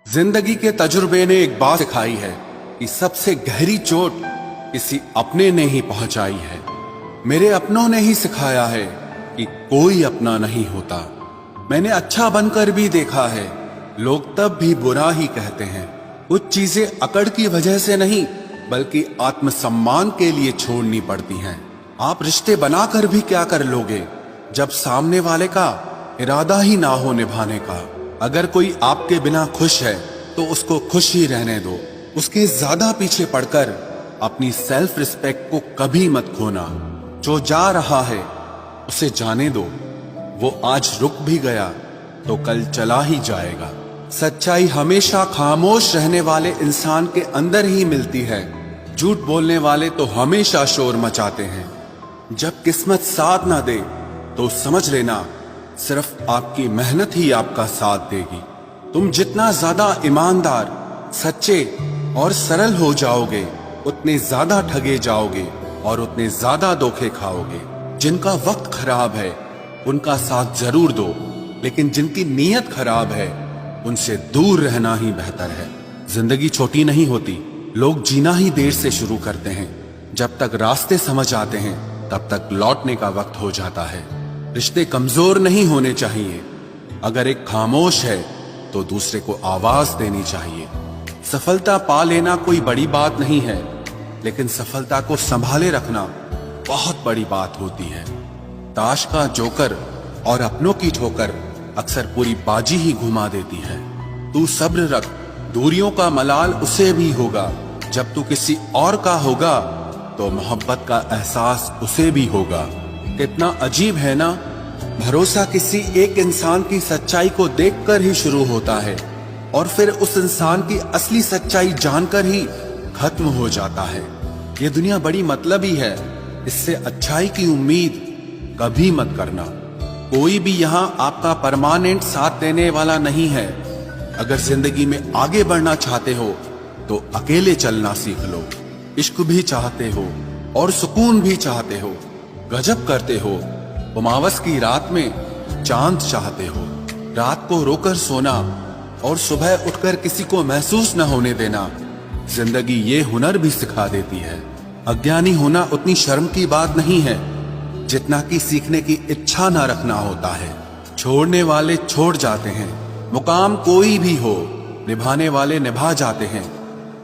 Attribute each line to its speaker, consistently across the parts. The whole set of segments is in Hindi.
Speaker 1: जिंदगी के तजुर्बे ने एक बात सिखाई है कि सबसे गहरी चोट किसी अपने ने ही पहुंचाई है। मेरे अपनों ने ही सिखाया है कि कोई अपना नहीं होता। मैंने अच्छा बनकर भी देखा है, लोग तब भी बुरा ही कहते हैं। कुछ चीजें अकड़ की वजह से नहीं बल्कि आत्मसम्मान के लिए छोड़नी पड़ती हैं। आप रिश्ते बनाकर भी क्या कर लोगे जब सामने वाले का इरादा ही ना हो निभाने का। अगर कोई आपके बिना खुश है तो उसको खुश ही रहने दो। उसके ज्यादा पीछे पड़कर अपनी सेल्फ रिस्पेक्ट को कभी मत खोना। जो जा रहा है उसे जाने दो, वो आज रुक भी गया तो कल चला ही जाएगा। सच्चाई हमेशा खामोश रहने वाले इंसान के अंदर ही मिलती है। झूठ बोलने वाले तो हमेशा शोर मचाते हैं। जब किस्मत साथ ना दे तो समझ लेना सिर्फ आपकी मेहनत ही आपका साथ देगी। तुम जितना ज्यादा ईमानदार, सच्चे और सरल हो जाओगे उतने ज्यादा ठगे जाओगे और उतने ज्यादा धोखे खाओगे। जिनका वक्त खराब है उनका साथ जरूर दो, लेकिन जिनकी नीयत खराब है उनसे दूर रहना ही बेहतर है। जिंदगी छोटी नहीं होती, लोग जीना ही देर से शुरू करते हैं। जब तक रास्ते समझ आते हैं तब तक लौटने का वक्त हो जाता है। रिश्ते कमजोर नहीं होने चाहिए। अगर एक खामोश है तो दूसरे को आवाज देनी चाहिए। सफलता पा लेना कोई बड़ी बात नहीं है, लेकिन सफलता को संभाले रखना बहुत बड़ी बात होती है। ताश का जोकर और अपनों की ठोकर अक्सर पूरी बाजी ही घुमा देती है। तू सब्र रख, दूरियों का मलाल उसे भी होगा। जब तू किसी और का होगा तो मोहब्बत का एहसास उसे भी होगा। कितना अजीब है ना, भरोसा किसी एक इंसान की सच्चाई को देखकर ही शुरू होता है और फिर उस इंसान की असली सच्चाई जानकर ही खत्म हो जाता है। ये दुनिया बड़ी मतलबी है, इससे अच्छाई की उम्मीद कभी मत करना। कोई भी यहाँ आपका परमानेंट साथ देने वाला नहीं है। अगर जिंदगी में आगे बढ़ना चाहते हो तो अकेले चलना सीख लो। इश्क भी चाहते हो और सुकून भी चाहते हो, गजब करते हो। उमावस की रात में चांद चाहते हो। रात को रोकर सोना और सुबह उठकर किसी को महसूस न होने देना जिंदगी ये हुनर भी सिखा देती है। अज्ञानी होना उतनी शर्म की बात नहीं है जितना कि सीखने की इच्छा न रखना होता है। छोड़ने वाले छोड़ जाते हैं, मुकाम कोई भी हो, निभाने वाले निभा जाते हैं।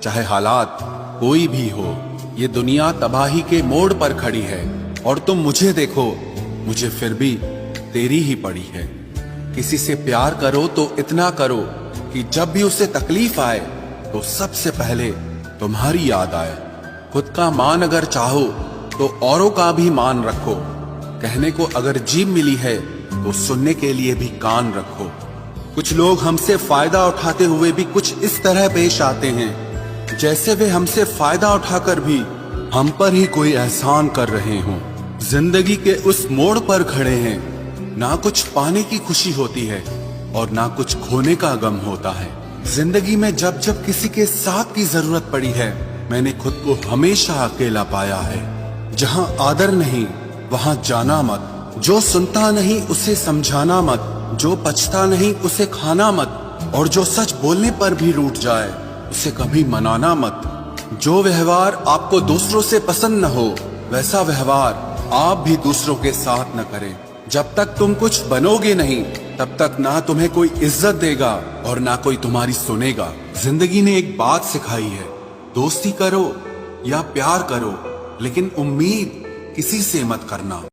Speaker 1: चाहे हालात कोई भी हो, ये दुनिया तबाही के मोड़ पर खड़ी है और तुम मुझे देखो, मुझे फिर भी तेरी ही पड़ी है। किसी से प्यार करो तो इतना करो कि जब भी उसे तकलीफ आए तो सबसे पहले तुम्हारी याद आए। खुद का मान अगर चाहो तो औरों का भी मान रखो। कहने को अगर जीभ मिली है तो सुनने के लिए भी कान रखो। कुछ लोग हमसे फायदा उठाते हुए भी कुछ इस तरह पेश आते हैं जैसे वे हमसे फायदा उठाकर भी हम पर ही कोई एहसान कर रहे हों। जिंदगी के उस मोड़ पर खड़े हैं, ना कुछ पाने की खुशी होती है और ना कुछ खोने का गम होता है। जिंदगी में जब जब किसी के साथ की जरूरत पड़ी है मैंने खुद को हमेशा अकेला पाया है। जहाँ आदर नहीं वहाँ जाना मत, जो सुनता नहीं उसे समझाना मत, जो पछता नहीं उसे खाना मत, और जो सच बोलने पर भी रूठ जाए उसे कभी मनाना मत। जो व्यवहार आपको दूसरों से पसंद न हो वैसा व्यवहार आप भी दूसरों के साथ न करें। जब तक तुम कुछ बनोगे नहीं तब तक ना तुम्हें कोई इज्जत देगा और ना कोई तुम्हारी सुनेगा। जिंदगी ने एक बात सिखाई है, दोस्ती करो या प्यार करो लेकिन उम्मीद किसी से मत करना।